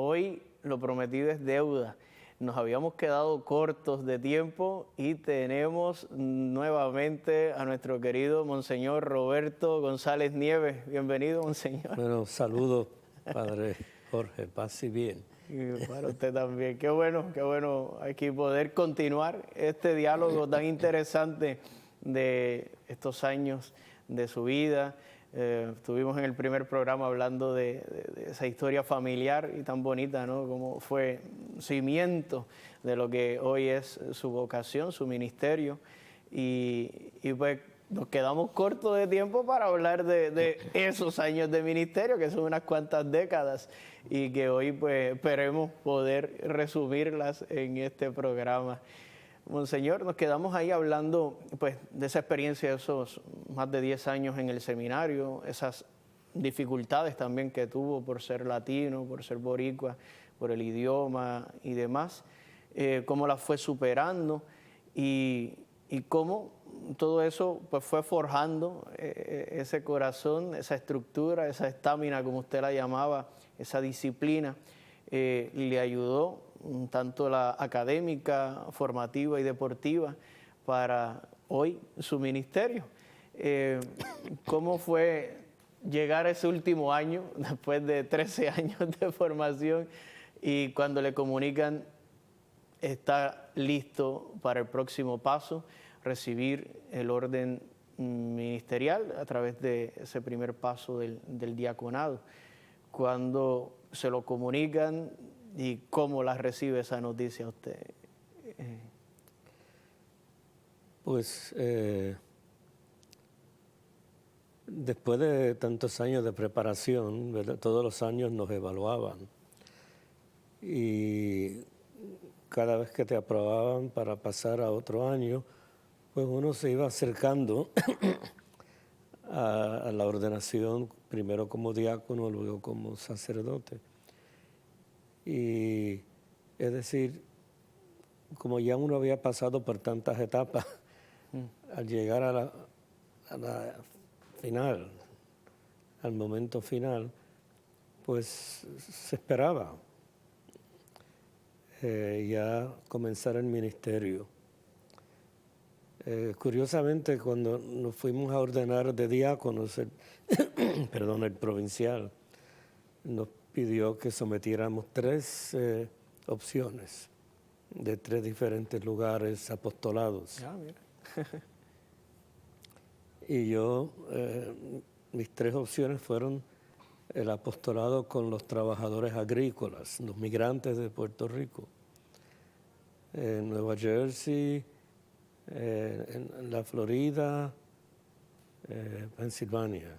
hoy lo prometido es deuda. Nos habíamos quedado cortos de tiempo y tenemos nuevamente a nuestro querido Monseñor Roberto González Nieves. Bienvenido, Monseñor. Bueno, saludos, Padre Jorge, paz y bien. Y para usted también. Qué bueno aquí poder continuar este diálogo tan interesante de estos años de su vida. Estuvimos en el primer programa hablando de esa historia familiar y tan bonita, ¿no? Cómo fue cimiento de lo que hoy es su vocación, su ministerio. Y pues nos quedamos cortos de tiempo para hablar de esos años de ministerio, que son unas cuantas décadas, y que hoy pues esperemos poder resumirlas en este programa. Monseñor, nos quedamos ahí hablando pues de esa experiencia de esos más de 10 años en el seminario, esas dificultades también que tuvo por ser latino, por ser boricua, por el idioma y demás, cómo las fue superando y cómo todo eso pues fue forjando ese corazón, esa estructura, esa estamina, como usted la llamaba, esa disciplina, le ayudó tanto la académica, formativa y deportiva para hoy su ministerio. ¿Cómo fue llegar a ese último año, después de 13 años de formación, y cuando le comunican está listo para el próximo paso, recibir el orden ministerial a través de ese primer paso del diaconado? Cuando se lo comunican y cómo la recibe esa noticia usted. Pues después de tantos años de preparación, ¿verdad? Todos los años nos evaluaban y cada vez que te aprobaban para pasar a otro año, pues uno se iba acercando a la ordenación, primero como diácono, luego como sacerdote. Y es decir, como ya uno había pasado por tantas etapas, al llegar a la final, al momento final, pues se esperaba ya comenzar el ministerio. Curiosamente, cuando nos fuimos a ordenar de diáconos, el provincial nos pidió que sometiéramos 3 opciones de 3 diferentes lugares apostolados. Mira. Y yo, mis 3 opciones fueron el apostolado con los trabajadores agrícolas, los migrantes de Puerto Rico, en Nueva Jersey, en la Florida, Pensilvania.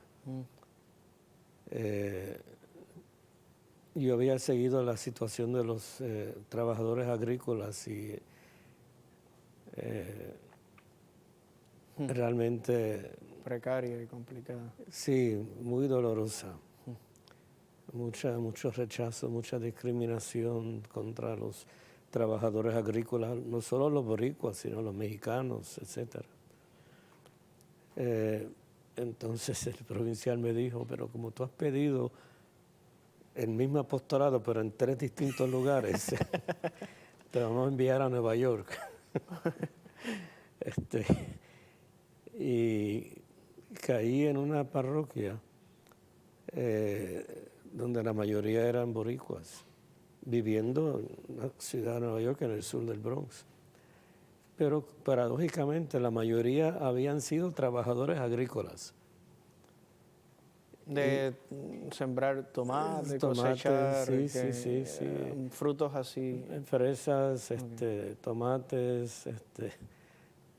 Yo había seguido la situación de los trabajadores agrícolas y realmente... Precaria y complicada. Sí, muy dolorosa. Mucho rechazo, mucha discriminación contra los trabajadores agrícolas, no solo los boricuas, sino los mexicanos, etc. Entonces el provincial me dijo, pero como tú has pedido el mismo apostolado, pero en 3 distintos lugares, te vamos a enviar a Nueva York. Y caí en una parroquia donde la mayoría eran boricuas, viviendo en la ciudad de Nueva York, en el sur del Bronx. Pero paradójicamente la mayoría habían sido trabajadores agrícolas. De sembrar tomates, cosechar sí. Frutos así. Fresas, tomates,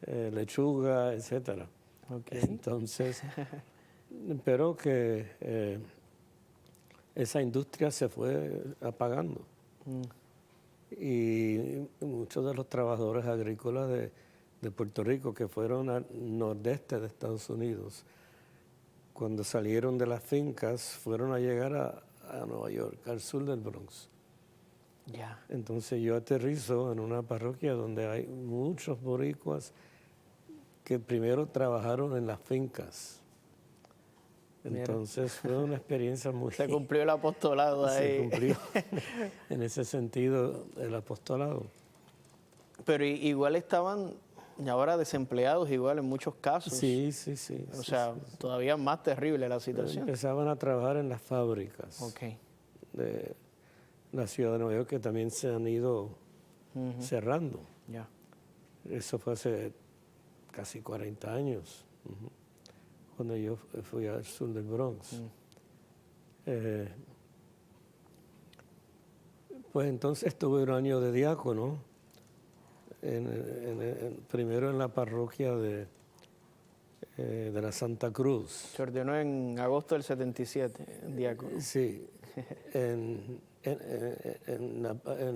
lechuga, etcétera. Okay. Entonces, pero que esa industria se fue apagando. Y muchos de los trabajadores agrícolas de Puerto Rico que fueron al nordeste de Estados Unidos, cuando salieron de las fincas, fueron a llegar a Nueva York, al sur del Bronx. Ya. Entonces yo aterrizo en una parroquia donde hay muchos boricuas que primero trabajaron en las fincas Entonces fue una experiencia muy... Se cumplió el apostolado ahí. Se cumplió en ese sentido el apostolado. Pero igual estaban ahora desempleados, igual en muchos casos. Sí. O sea, todavía más terrible la situación. Empezaban a trabajar en las fábricas de la ciudad de Nueva York, que también se han ido cerrando. Ya. Eso fue hace casi 40 años, cuando yo fui al sur del Bronx. Pues entonces estuve un año de diácono, primero en la parroquia de la Santa Cruz. Se ordenó en agosto del 77, diácono. Sí, en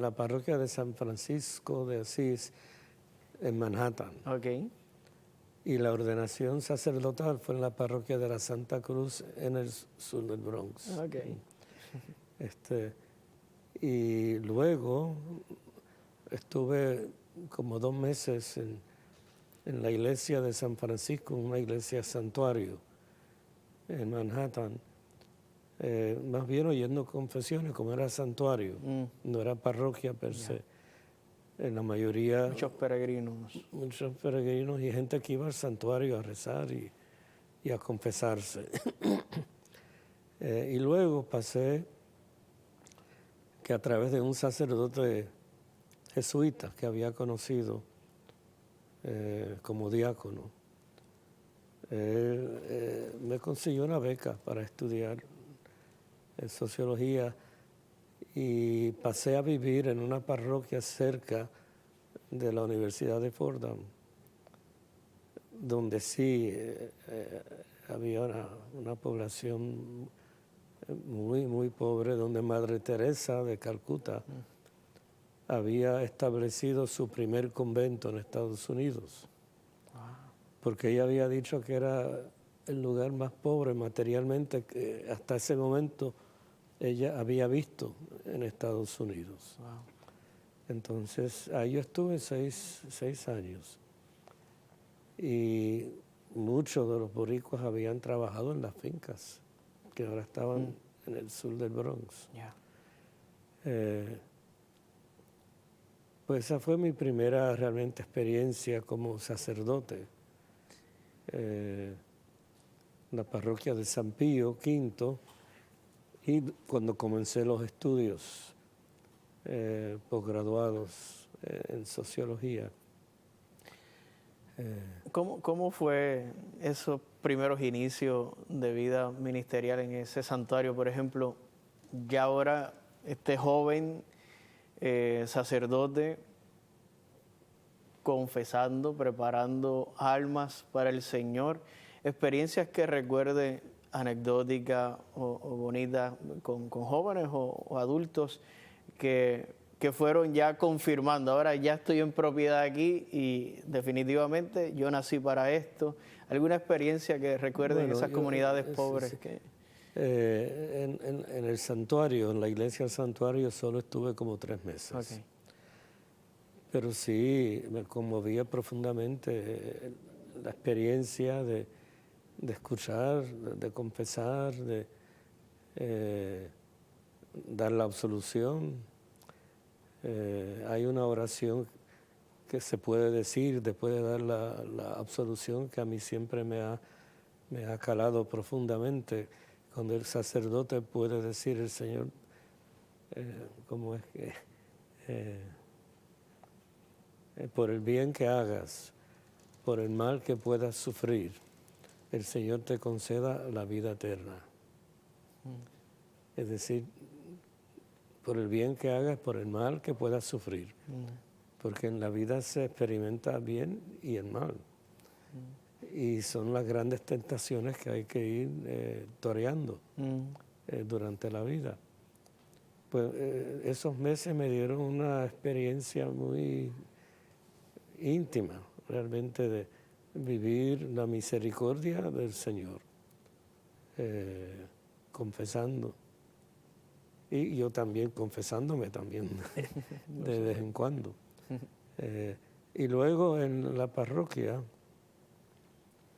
la parroquia de San Francisco de Asís, en Manhattan. Ok. Y la ordenación sacerdotal fue en la parroquia de la Santa Cruz, en el sur del Bronx. Ok. Y luego estuve como 2 meses en la iglesia de San Francisco, una iglesia santuario en Manhattan, más bien oyendo confesiones, como era santuario, no era parroquia per se. En la mayoría... Muchos peregrinos y gente que iba al santuario a rezar y a confesarse. Y luego pasé que a través de un sacerdote jesuita que había conocido como diácono, me consiguió una beca para estudiar sociología y pasé a vivir en una parroquia cerca de la Universidad de Fordham, donde sí había una población muy pobre, donde Madre Teresa de Calcuta había establecido su primer convento en Estados Unidos, porque ella había dicho que era el lugar más pobre materialmente que hasta ese momento ella había visto en Estados Unidos. Wow. Entonces, ahí yo estuve 6 años. Y muchos de los boricuas habían trabajado en las fincas, que ahora estaban en el sur del Bronx. Yeah. Pues esa fue mi primera realmente experiencia como sacerdote. La parroquia de San Pío V, y cuando comencé los estudios posgraduados en sociología. ¿Cómo fue esos primeros inicios de vida ministerial en ese santuario? Por ejemplo, ya ahora este joven sacerdote confesando, preparando almas para el Señor, experiencias que recuerde anecdóticas o bonitas con jóvenes o adultos que fueron ya confirmando, ahora ya estoy en propiedad aquí y definitivamente yo nací para esto. ¿Alguna experiencia que recuerden esas comunidades pobres? Sí. En el santuario, en la iglesia del santuario, solo estuve como 3 meses. Okay. Pero sí, me conmovía profundamente la experiencia de escuchar, de confesar, de dar la absolución. Hay una oración que se puede decir después de dar la absolución que a mí siempre me ha calado profundamente, cuando el sacerdote puede decir: el Señor, ¿cómo es que? Por el bien que hagas, por el mal que puedas sufrir, el Señor te conceda la vida eterna. Es decir, por el bien que hagas, por el mal que puedas sufrir. Porque en la vida se experimenta bien y el mal. Y son las grandes tentaciones que hay que ir toreando durante la vida. Pues esos meses me dieron una experiencia muy íntima, realmente, de vivir la misericordia del Señor, confesando. Y yo también confesándome también de vez en cuando. Y luego en la parroquia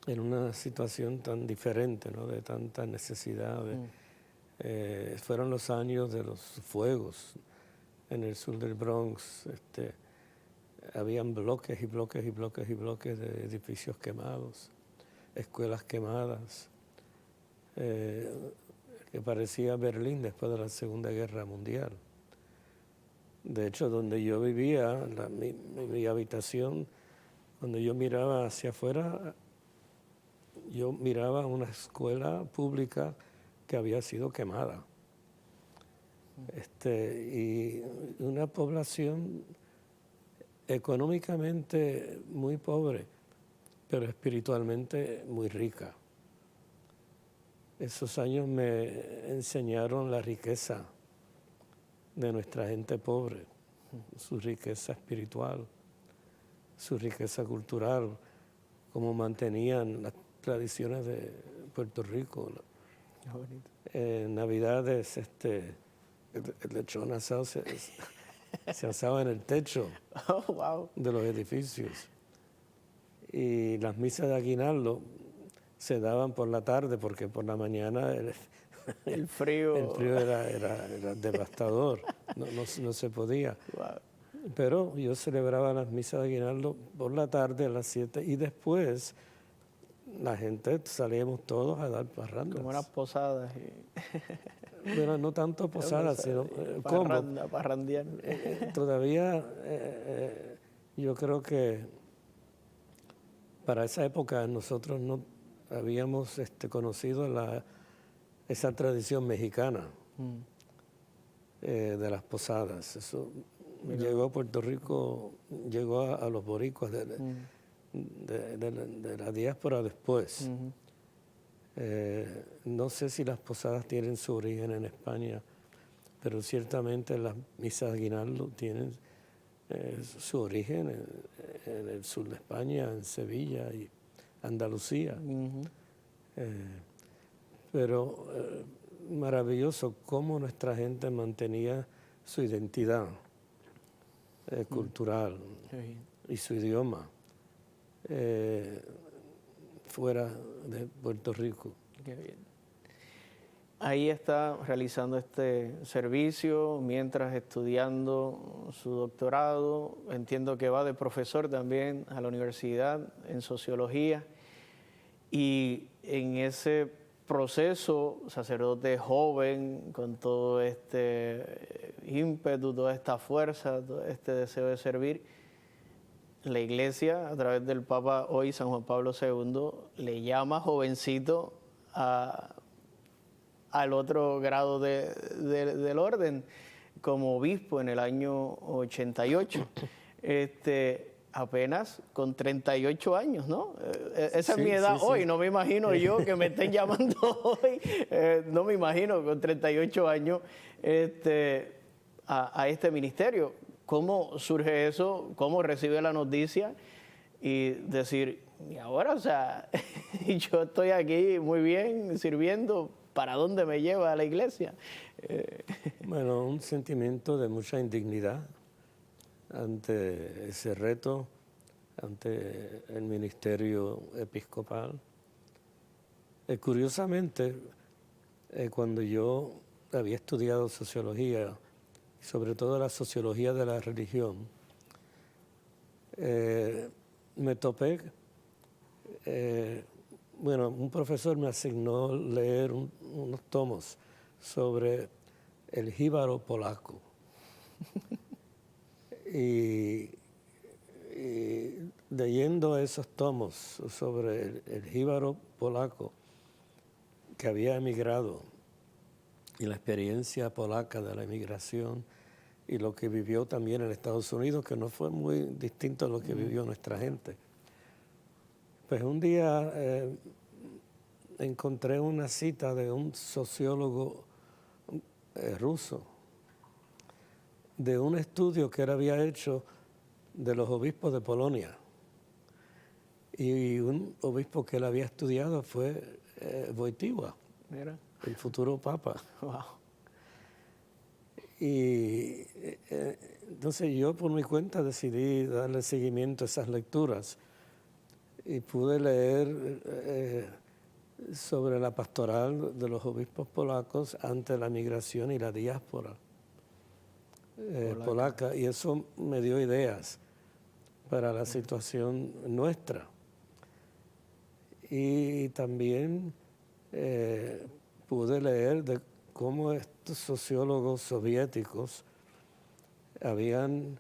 en una situación tan diferente, ¿no? De tanta necesidad. Fueron los años de los fuegos en el sur del Bronx. Habían bloques y bloques y bloques y bloques de edificios quemados, escuelas quemadas, que parecía Berlín después de la Segunda Guerra Mundial. De hecho, donde yo vivía, mi habitación, cuando yo miraba hacia afuera, yo miraba una escuela pública que había sido quemada. Y una población económicamente muy pobre, pero espiritualmente muy rica. Esos años me enseñaron la riqueza de nuestra gente pobre, su riqueza espiritual, su riqueza cultural, cómo mantenían las tradiciones de Puerto Rico. Qué bonito. En Navidades, el lechón asado se asaba en el techo Oh, wow. de los edificios. Y las misas de aguinaldo se daban por la tarde porque por la mañana El frío. el frío era devastador, no se podía. Wow. Pero yo celebraba las misas de aguinaldo por la tarde a las 7 y después la gente salíamos todos a dar parrandas. Como unas posadas. Bueno, no tanto posadas, sino combo. Parrandear. Todavía yo creo que para esa época nosotros no habíamos conocido esa tradición mexicana de las posadas. Eso llegó a Puerto Rico, llegó a los boricuas de la diáspora después. No sé si las posadas tienen su origen en España, pero ciertamente las misas de aguinaldo tienen su origen en el sur de España, en Sevilla y Andalucía. Pero maravilloso cómo nuestra gente mantenía su identidad cultural y su idioma fuera de Puerto Rico. Qué bien. Ahí está realizando este servicio mientras estudiando su doctorado. Entiendo que va de profesor también a la universidad en sociología. Y en ese proceso, sacerdote joven, con todo este ímpetu, toda esta fuerza, todo este deseo de servir, la Iglesia, a través del Papa hoy, San Juan Pablo II, le llama jovencito al otro grado del orden, como obispo en el año 88. Apenas con 38 años, ¿no? Esa es mi edad hoy, no me imagino yo que me estén llamando hoy, no me imagino con 38 años a este ministerio. ¿Cómo surge eso? ¿Cómo recibe la noticia? Y decir, y ahora, o sea, yo estoy aquí muy bien sirviendo, ¿para dónde me lleva a la iglesia? Bueno, un sentimiento de mucha indignidad ante ese reto, ante el ministerio episcopal. Curiosamente, cuando yo había estudiado sociología, sobre todo la sociología de la religión, me topé, un profesor me asignó leer unos tomos sobre el jíbaro polaco. Y leyendo esos tomos sobre el jíbaro polaco que había emigrado y la experiencia polaca de la emigración y lo que vivió también en Estados Unidos, que no fue muy distinto a lo que vivió nuestra gente. Pues un día encontré una cita de un sociólogo ruso, de un estudio que él había hecho de los obispos de Polonia. Y un obispo que él había estudiado fue Wojtyła, el futuro papa. Wow. Y entonces yo por mi cuenta decidí darle seguimiento a esas lecturas. y pude leer sobre la pastoral de los obispos polacos ante la migración y la diáspora polaca, y eso me dio ideas para la situación nuestra. Y también pude leer de cómo estos sociólogos soviéticos habían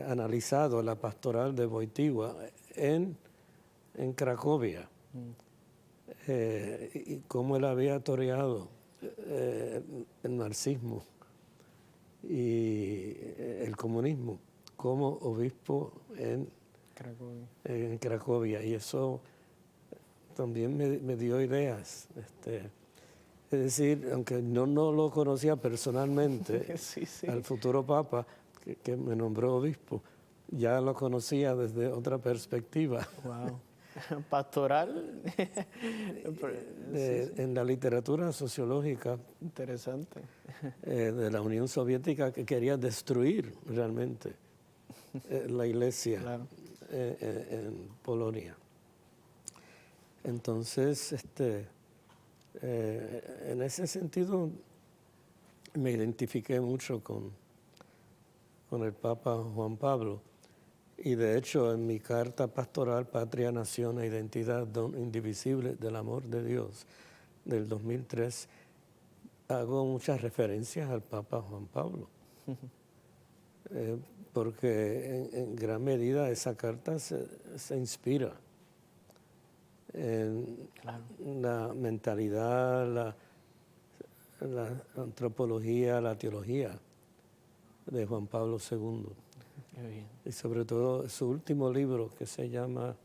analizado la pastoral de Wojtyła en Cracovia, y cómo él había toreado el marxismo y el comunismo como obispo en Cracovia. Y eso también me dio ideas. Es decir, aunque no lo conocía personalmente, Sí, sí. al futuro Papa, que me nombró obispo, ya lo conocía desde otra perspectiva. Wow. Pastoral. En la literatura sociológica Interesante. de la Unión Soviética, que quería destruir realmente la iglesia Claro. en Polonia. Entonces, en ese sentido, me identifiqué mucho con el Papa Juan Pablo. Y de hecho, en mi carta pastoral, Patria, Nación e Identidad, Don Indivisible del Amor de Dios, del 2003, hago muchas referencias al Papa Juan Pablo. Porque en gran medida esa carta se inspira en la mentalidad, la antropología, la teología de Juan Pablo II. Qué bien. Y sobre todo su último libro, que se llama,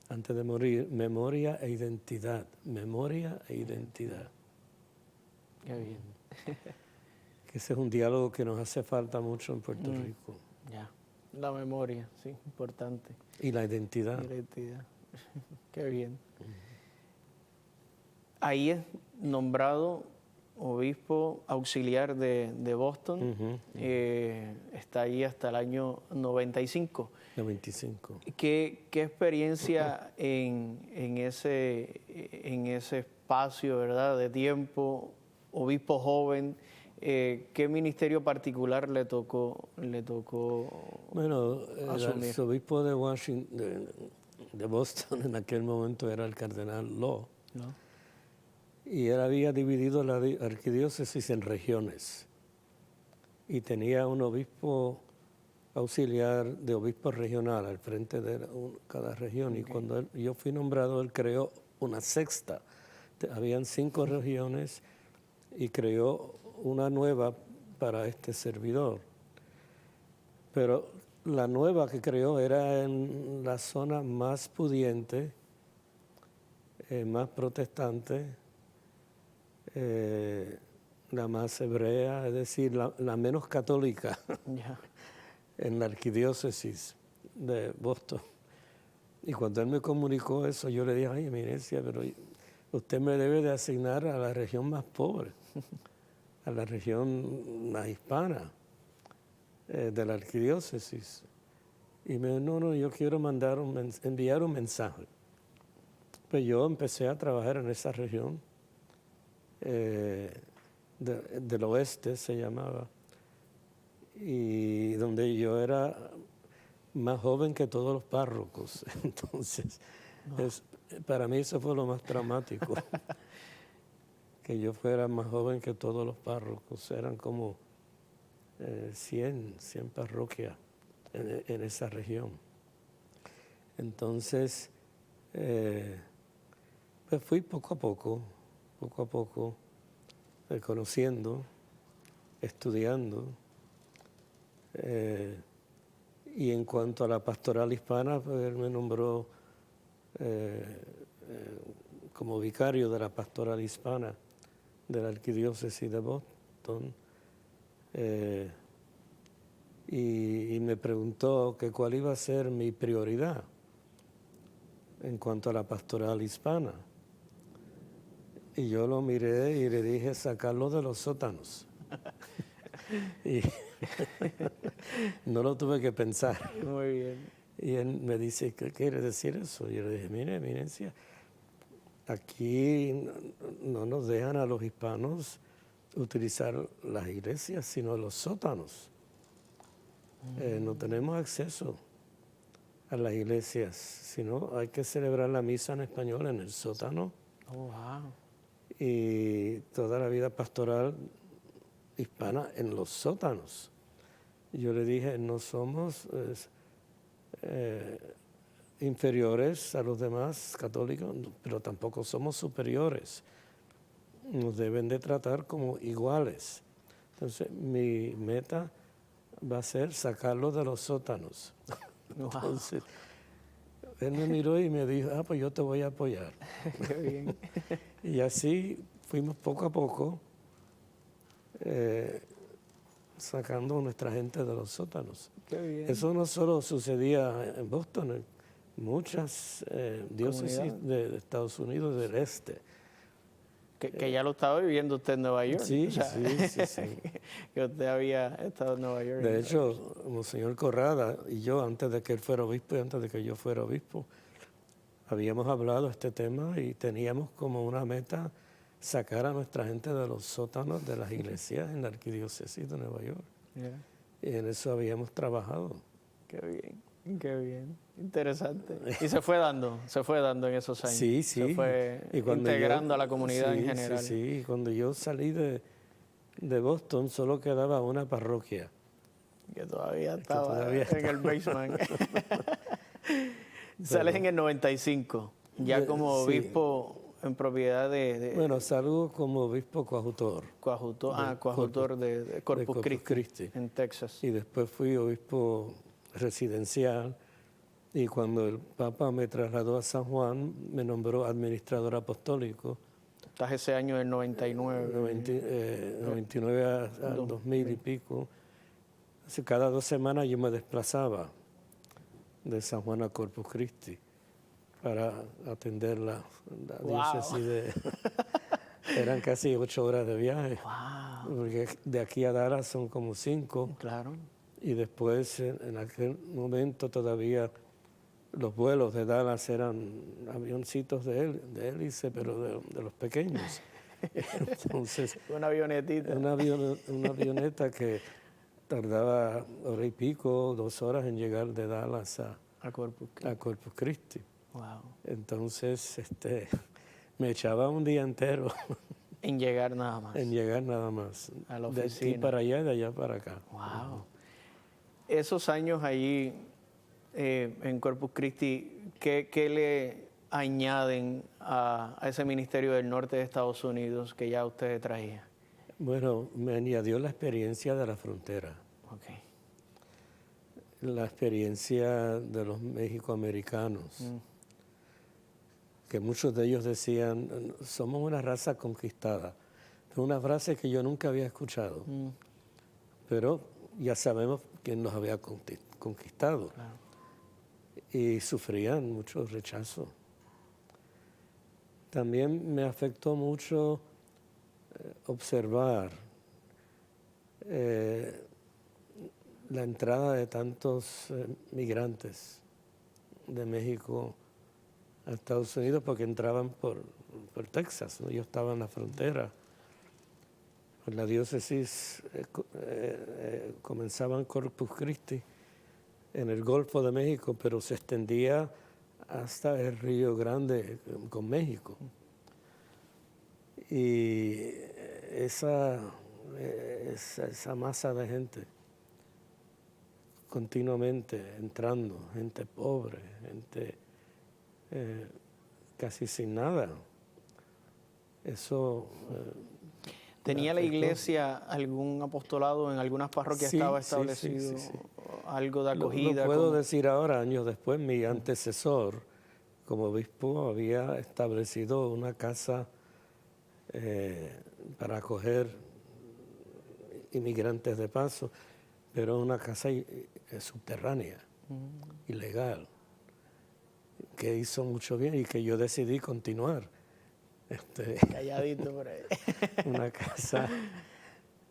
antes de morir, Memoria e Identidad. Memoria e Identidad. Qué bien. Que ese es un diálogo que nos hace falta mucho en Puerto Rico. Ya. La memoria, sí, importante. Y la identidad. Identidad. Qué bien. Ahí es nombrado obispo auxiliar de Boston. Está ahí hasta el año 95. 95. ¿Qué experiencia en ese espacio, ¿verdad?, de tiempo, obispo joven, qué ministerio particular le tocó Bueno, el asumir? arzobispo de Washington, de Boston en aquel momento era el cardenal Law. ¿No? Y él había dividido la arquidiócesis en regiones. Y tenía un obispo auxiliar de obispo regional al frente de cada región. Y cuando yo fui nombrado, él creó una sexta. Habían 5 regiones y creó una nueva para este servidor. Pero la nueva que creó era en la zona más pudiente, más protestante, la más hebrea, es decir, la menos católica Ya. en la arquidiócesis de Boston. Y cuando él me comunicó eso, yo le dije, ay, eminencia, pero usted me debe de asignar a la región más pobre, a la región más hispana de la arquidiócesis. Y me dijo, no, yo quiero enviar un mensaje. Pues yo empecé a trabajar en esa región, del oeste se llamaba, y donde yo era más joven que todos los párrocos. Entonces, para mí eso fue lo más traumático, que yo fuera más joven que todos los párrocos. Eran como 100 parroquias en esa región. Entonces, pues fui poco a poco, conociendo, estudiando. Y en cuanto a la pastoral hispana, pues él me nombró como vicario de la pastoral hispana de la arquidiócesis de Boston. Y me preguntó que cuál iba a ser mi prioridad en cuanto a la pastoral hispana. Y yo lo miré y le dije, sacarlo de los sótanos. Y no lo tuve que pensar. Muy bien. Y él me dice, ¿qué quiere decir eso? Y yo le dije, mire, eminencia, aquí no nos dejan a los hispanos utilizar las iglesias, sino los sótanos. No tenemos acceso a las iglesias, sino hay que celebrar la misa en español en el sótano. Oh, wow. Y toda la vida pastoral hispana en los sótanos. Y yo le dije, no somos inferiores a los demás católicos, pero tampoco somos superiores. Nos deben de tratar como iguales. Entonces, mi meta va a ser sacarlos de los sótanos. Wow. Entonces, él me miró y me dijo, pues yo te voy a apoyar. Qué bien. Y así fuimos poco a poco sacando a nuestra gente de los sótanos. Qué bien. Eso no solo sucedía en Boston, en muchas diócesis de Estados Unidos del este. Que ya lo estaba viviendo usted en Nueva York. Sí, O sea, sí. que usted había estado en Nueva York. De hecho, Monseñor Corrada y yo, antes de que él fuera obispo y antes de que yo fuera obispo, habíamos hablado de este tema y teníamos como una meta sacar a nuestra gente de los sótanos de las iglesias en la arquidiócesis de Nueva York. Yeah. Y en eso habíamos trabajado. Qué bien. Interesante. Y se fue dando en esos años. Sí. Se fue Y cuando integrando a la comunidad en general. Sí. Y cuando yo salí de Boston solo quedaba una parroquia. Que todavía estaba todavía en el basement. Sales en el 95, ya como sí. obispo en propiedad de Bueno, salgo como obispo coadjutor. coadjutor de Corpus Christi en Texas. Y después fui obispo residencial. Y cuando el Papa me trasladó a San Juan, me nombró administrador apostólico. Estás ese año del 99. 99 a 2000 y pico. Así, cada 2 semanas yo me desplazaba de San Juan a Corpus Christi para atender la diócesis de... Eran casi 8 horas de viaje. Wow. Porque de aquí a Dallas son como 5. Claro. Y después, en aquel momento todavía los vuelos de Dallas eran avioncitos de hélice, pero de los pequeños. Entonces, Una avionetita. una avioneta que tardaba 1 hora y pico, 2 horas en llegar de Dallas A Corpus Christi. a Corpus Christi. Wow. Entonces, me echaba un día entero En llegar nada más. en llegar nada más. A la De aquí oficina. para allá y de allá para acá. Wow. Esos años allí en Corpus Christi, ¿qué le añaden a ese ministerio del norte de Estados Unidos que ya usted traía? Bueno, me añadió la experiencia de la frontera, Okay. la experiencia de los mexicoamericanos, que muchos de ellos decían, somos una raza conquistada. Una frase que yo nunca había escuchado, pero ya sabemos quién nos había conquistado. Claro. Y sufrían mucho rechazo. También me afectó mucho observar la entrada de tantos migrantes de México a Estados Unidos porque entraban por Texas, ¿no? Yo estaba en la frontera. La diócesis comenzaba en Corpus Christi, en el Golfo de México, pero se extendía hasta el Río Grande con México. Y esa masa de gente continuamente entrando, gente pobre, gente casi sin nada. Eso... ¿Tenía la iglesia algún apostolado en algunas parroquias? Sí, ¿Estaba sí, establecido sí. algo de Lo acogida? puedo decir ahora, años después, mi antecesor como obispo había establecido una casa para acoger inmigrantes de paso, pero una casa subterránea, ilegal, que hizo mucho bien y que yo decidí continuar. Calladito por ahí. Una casa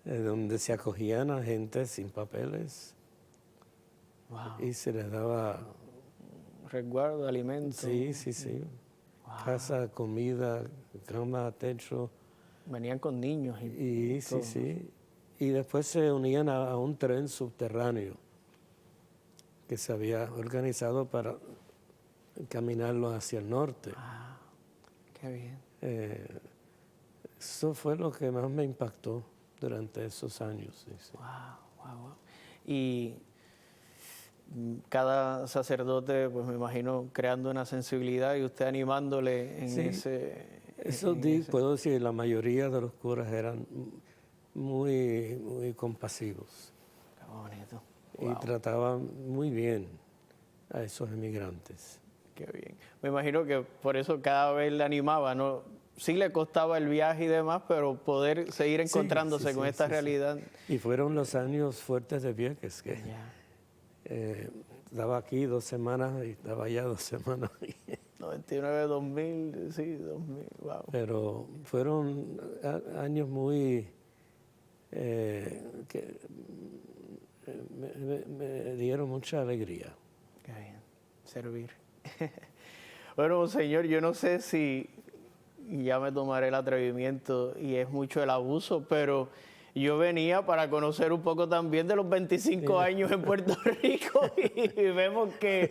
donde se acogían a gente sin papeles. Wow. Y se les daba resguardo, alimentos. Sí, sí, sí. Casa, comida, cama, techo. Venían con niños Y sí, todo. sí. Y después se unían a un tren subterráneo que se había organizado para caminarlo hacia el norte. Ah, qué bien. Eso fue lo que más me impactó durante esos años. Sí, sí. Wow, wow, wow. Y cada sacerdote, pues me imagino, creando una sensibilidad y usted animándole en Sí, ese... eso puedo decir, la mayoría de los curas eran muy, muy compasivos Qué bonito. y trataban muy bien a esos emigrantes. Qué bien. Me imagino que por eso cada vez le animaba, ¿no? Sí le costaba el viaje y demás, pero poder seguir encontrándose Sí, con sí, esta sí, sí. realidad. Y fueron los años fuertes de Vieques, que Ya. estaba aquí 2 semanas y estaba allá 2 semanas. 99, 2000, sí, 2000, wow. Pero fueron años muy... que me dieron mucha alegría. Qué bien. Servir. Bueno, señor, yo no sé si ya me tomaré el atrevimiento y es mucho el abuso, pero yo venía para conocer un poco también de los 25 años en Puerto Rico y vemos que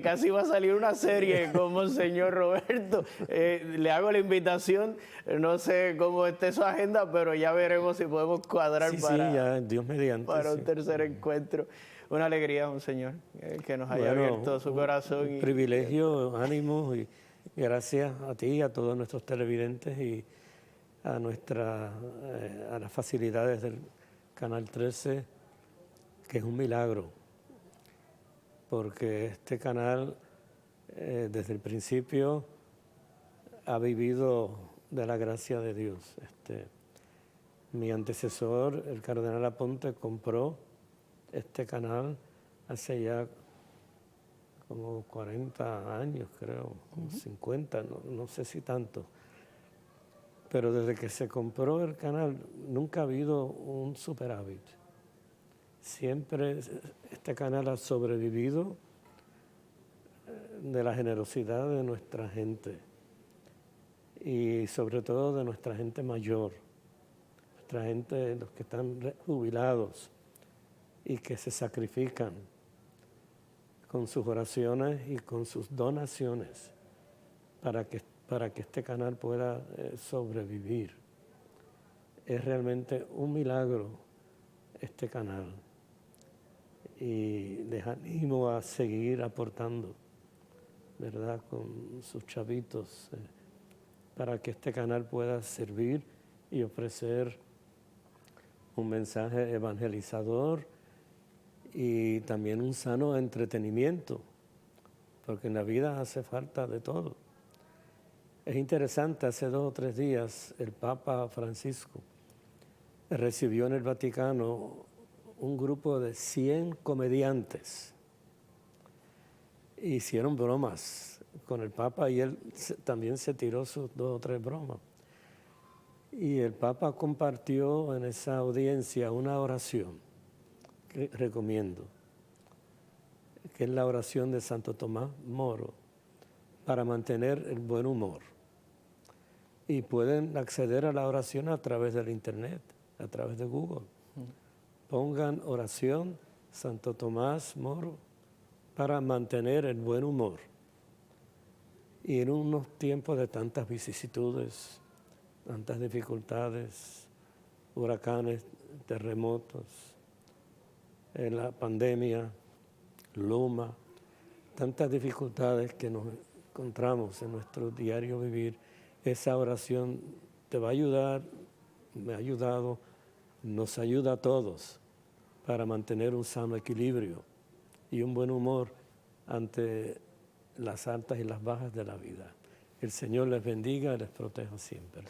casi va a salir una serie con Monseñor Roberto. Le hago la invitación, no sé cómo esté su agenda, pero ya veremos si podemos cuadrar Sí, ya, Dios mediante. para un Sí. tercer encuentro. Una alegría, Monseñor, que nos haya Bueno, abierto su corazón. Un privilegio, ánimo y gracias a ti y a todos nuestros televidentes y a a las facilidades del Canal 13, que es un milagro, porque este canal desde el principio ha vivido de la gracia de Dios. Mi antecesor, el cardenal Aponte, compró este canal hace ya como 40 años, creo, 50, no sé si tanto. Pero desde que se compró el canal nunca ha habido un superávit. Siempre este canal ha sobrevivido de la generosidad de nuestra gente y sobre todo de nuestra gente mayor, nuestra gente, los que están jubilados y que se sacrifican con sus oraciones y con sus donaciones para que este canal pueda sobrevivir. Es realmente un milagro este canal y les animo a seguir aportando, ¿verdad?, con sus chavitos para que este canal pueda servir y ofrecer un mensaje evangelizador y también un sano entretenimiento, porque en la vida hace falta de todo. Es interesante, hace 2 o 3 días el Papa Francisco recibió en el Vaticano un grupo de 100 comediantes. Hicieron bromas con el Papa y él también se tiró sus 2 o 3 bromas. Y el Papa compartió en esa audiencia una oración que recomiendo, que es la oración de Santo Tomás Moro, para mantener el buen humor. Y pueden acceder a la oración a través del internet, a través de Google. Pongan oración Santo Tomás Moro para mantener el buen humor. Y en unos tiempos de tantas vicisitudes, tantas dificultades, huracanes, terremotos, la pandemia, Luma, tantas dificultades que nos encontramos en nuestro diario vivir, esa oración te va a ayudar, me ha ayudado, nos ayuda a todos para mantener un sano equilibrio y un buen humor ante las altas y las bajas de la vida. El Señor les bendiga y les proteja siempre.